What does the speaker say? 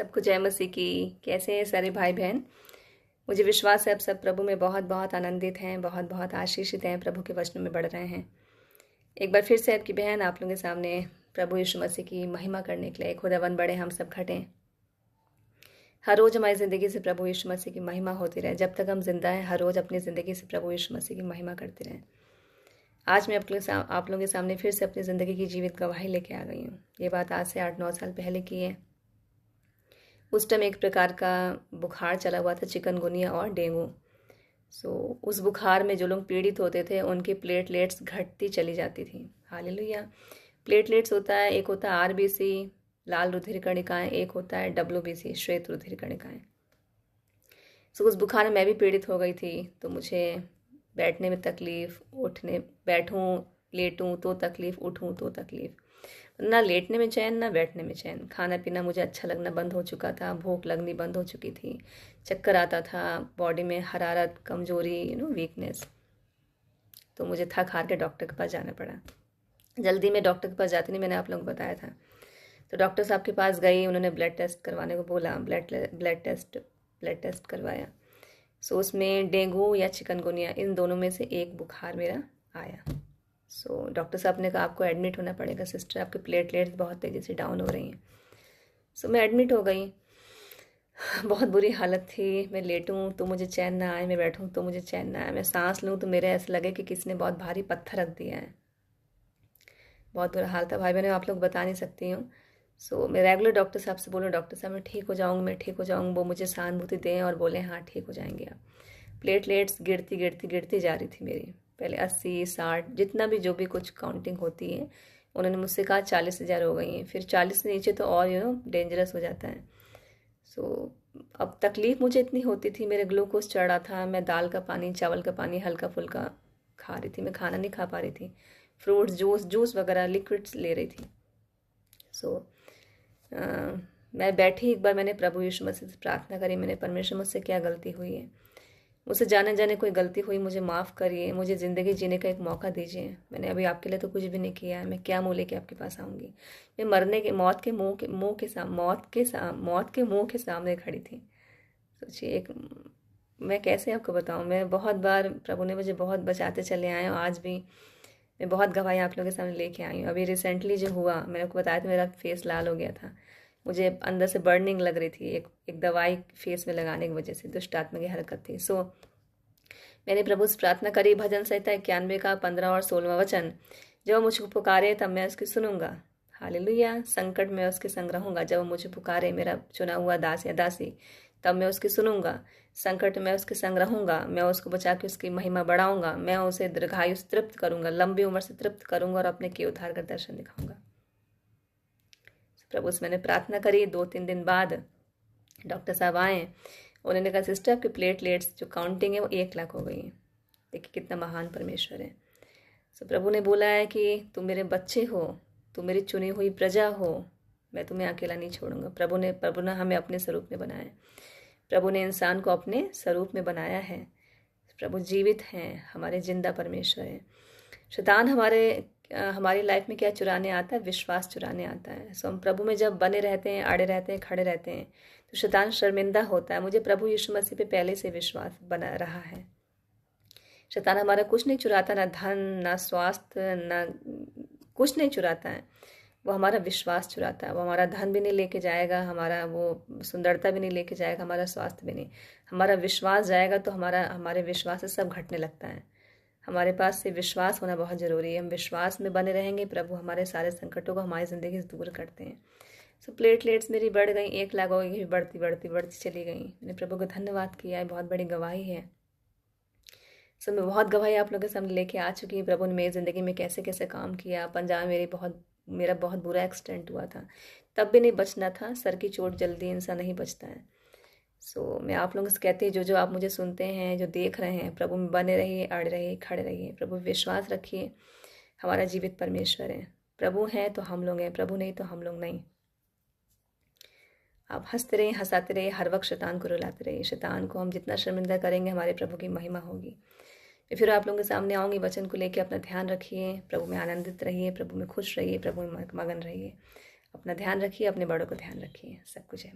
सबको जय मसीह की। कैसे हैं सारे भाई बहन। मुझे विश्वास है आप सब प्रभु में बहुत बहुत आनंदित हैं, बहुत बहुत आशीषित हैं, प्रभु के वचनों में बढ़ रहे हैं। एक बार फिर से आपकी बहन आप लोगों के सामने प्रभु यीशु मसीह की महिमा करने के लिए खुदावन बड़े हम सब खटें। हर रोज़ हमारी ज़िंदगी से प्रभु यीशु मसीह की महिमा होती रहे। जब तक हम जिंदा हैं हर रोज़ अपनी ज़िंदगी से प्रभु यीशु मसीह की महिमा करते रहें। आज मैं आप लोगों के सामने फिर से अपनी ज़िंदगी की जीवित गवाही लेके आ गई हूँ। ये बात आज से 8-9 साल पहले की है। उस टाइम एक प्रकार का बुखार चला हुआ था, चिकनगुनिया और डेंगू। उस बुखार में जो लोग पीड़ित होते थे उनकी प्लेटलेट्स घटती चली जाती थी। हालेलुया। प्लेटलेट्स होता है, एक होता है आरबीसी लाल रुधिर कणिकाएं, एक होता है डब्ल्यूबीसी श्वेत रुधिर कणिकाएं। उस बुखार में मैं भी पीड़ित हो गई थी। तो मुझे बैठने में तकलीफ, बैठूं लेटूं तो तकलीफ, उठूं तो तकलीफ, ना लेटने में चैन ना बैठने में चैन। खाना पीना मुझे अच्छा लगना बंद हो चुका था, भूख लगनी बंद हो चुकी थी, चक्कर आता था, बॉडी में हरारत, कमजोरी, वीकनेस। तो मुझे थक हार के डॉक्टर के पास जाना पड़ा। जल्दी में डॉक्टर के पास जाती नहीं, मैंने आप लोगों को बताया था। तो डॉक्टर साहब के पास गई, उन्होंने ब्लड टेस्ट करवाने को बोला। ब्लड टेस्ट करवाया। उसमें डेंगू या चिकनगुनिया इन दोनों में से एक बुखार मेरा आया। डॉक्टर साहब ने कहा आपको एडमिट होना पड़ेगा सिस्टर, आपके प्लेटलेट्स बहुत तेज़ी से डाउन हो रही हैं। मैं एडमिट हो गई। बहुत बुरी हालत थी। मैं लेटूं तो मुझे चैन ना आए, मैं बैठूं तो मुझे चैन ना आए, मैं सांस लूं तो मेरे ऐसा लगे कि किसी ने बहुत भारी पत्थर रख दिया है। बहुत बुरा हाल था भाई बहनों, आप लोग बता नहीं सकती हूँ। मैं रेगुलर डॉक्टर साहब से बोलूँ, डॉक्टर साहब मैं ठीक हो जाऊँगी, मैं ठीक हो जाऊँगी। वो मुझे सहानुभूति दें और बोलें हाँ ठीक हो जाएंगे आप। प्लेटलेट्स गिरती गिरती गिरती जा रही थी मेरी। पहले 80-60 जितना भी जो भी कुछ काउंटिंग होती है, उन्होंने मुझसे कहा 40,000 हो गई हैं। फिर 40 से नीचे तो और डेंजरस हो जाता है। अब तकलीफ़ मुझे इतनी होती थी, मेरे ग्लूकोज चढ़ा था। मैं दाल का पानी, चावल का पानी हल्का फुल्का खा रही थी, मैं खाना नहीं खा पा रही थी। फ्रूट्स, जूस वगैरह लिक्विड्स ले रही थी। मैं बैठी, एक बार मैंने प्रभु यीशु मसीह से प्रार्थना करी। मैंने परमेश्वर मुझसे क्या गलती हुई है, मुझसे जाने जाने कोई गलती हुई, मुझे माफ़ करिए, मुझे ज़िंदगी जीने का एक मौका दीजिए। मैंने अभी आपके लिए तो कुछ भी नहीं किया है, मैं क्या मुँह लेके आपके पास आऊँगी। मैं मरने के मौत के मुँह के सामने खड़ी थी। सोचिए, मैं कैसे आपको बताऊँ। मैं बहुत बार प्रभु ने मुझे बहुत बचाते चले आए और आज भी मैं बहुत गवाही आप लोगों के सामने लेके आई हूँ। अभी रिसेंटली जो हुआ, मैंने आपको बताया था मेरा फेस लाल हो गया था, मुझे अंदर से बर्निंग लग रही थी। एक दवाई फेस में लगाने की वजह से दुष्ट आत्मा की हरकत थी। मैंने प्रभु से प्रार्थना करी। भजन संहिता 91 का 15 और 16वां वचन, जब वो मुझको पुकारे तब मैं उसकी सुनूंगा। हालेलुया। संकट में उसके संग रहूंगा। जब वो मुझे पुकारे, मेरा चुना हुआ दास या दासी, तब मैं उसकी सुनूंगा। संकट में उसके संग रहूंगा, मैं उसको बचा के उसकी महिमा बढ़ाऊंगा। मैं उसे दीर्घायु से तृप्त करूंगा, लंबी उम्र से तृप्त करूंगा और अपने के उद्धार का दर्शन दिखाऊंगा। प्रभु से मैंने प्रार्थना करी। 2-3 दिन बाद डॉक्टर साहब आए। उन्होंने कहा सिस्टर आपके प्लेटलेट्स जो काउंटिंग है वो 1 लाख हो गई है। देखिए कितना महान परमेश्वर है। प्रभु ने बोला है कि तुम मेरे बच्चे हो, तुम मेरी चुनी हुई प्रजा हो, मैं तुम्हें अकेला नहीं छोड़ूंगा। प्रभु ने हमें अपने स्वरूप में बनाया है। प्रभु ने इंसान को अपने स्वरूप में बनाया है। प्रभु जीवित हैं, हमारे जिंदा परमेश्वर हैं। शैतान हमारी लाइफ में क्या चुराने आता है? विश्वास चुराने आता है। हम प्रभु में जब बने रहते हैं, अड़े रहते हैं, खड़े रहते हैं, तो शैतान शर्मिंदा होता है। मुझे प्रभु यीशु मसीह पे पहले से विश्वास बना रहा है। शैतान हमारा कुछ नहीं चुराता, ना धन, ना स्वास्थ्य, ना कुछ नहीं चुराता है। वो हमारा विश्वास चुराता है। वो हमारा धन भी नहीं लेके जाएगा, हमारा वो सुंदरता भी नहीं लेके जाएगा, हमारा स्वास्थ्य भी नहीं। हमारा विश्वास जाएगा तो हमारे विश्वास से सब घटने लगता है। हमारे पास से विश्वास होना बहुत ज़रूरी है। हम विश्वास में बने रहेंगे, प्रभु हमारे सारे संकटों को हमारी ज़िंदगी से दूर करते हैं। प्लेटलेट्स मेरी बढ़ गई, 1 लाख हो गई, बढ़ती बढ़ती बढ़ती चली गई। मैंने प्रभु को धन्यवाद किया है, बहुत बड़ी गवाही है। मैं बहुत गवाही आप लोगों के सामने लेके आ चुकी हूँ। प्रभु ने मेरी ज़िंदगी में कैसे कैसे काम किया। पंजाब में मेरा बहुत बुरा एक्सीडेंट हुआ था, तब भी नहीं बचना था। सर की चोट जल्दी इंसान नहीं बचता है। मैं आप लोगों से कहती हूँ, जो आप मुझे सुनते हैं, जो देख रहे हैं, प्रभु में बने रहिए, अड़े रहिए, खड़े रहिए। प्रभु विश्वास रखिए, हमारा जीवित परमेश्वर है। प्रभु हैं तो हम लोग हैं, प्रभु नहीं तो हम लोग नहीं। आप हंसते रहिए, हंसाते रहिए, हर वक्त शैतान को रुलाते रहिए। शैतान को हम जितना शर्मिंदा करेंगे, हमारे प्रभु की महिमा होगी। फिर आप लोगों के सामने आऊँगी वचन को लेकर। अपना ध्यान रखिए, प्रभु में आनंदित रहिए, प्रभु में खुश रहिए, प्रभु में मगन रहिए। अपना ध्यान रखिए, अपने बड़ों को ध्यान रखिए। सब कुछ है।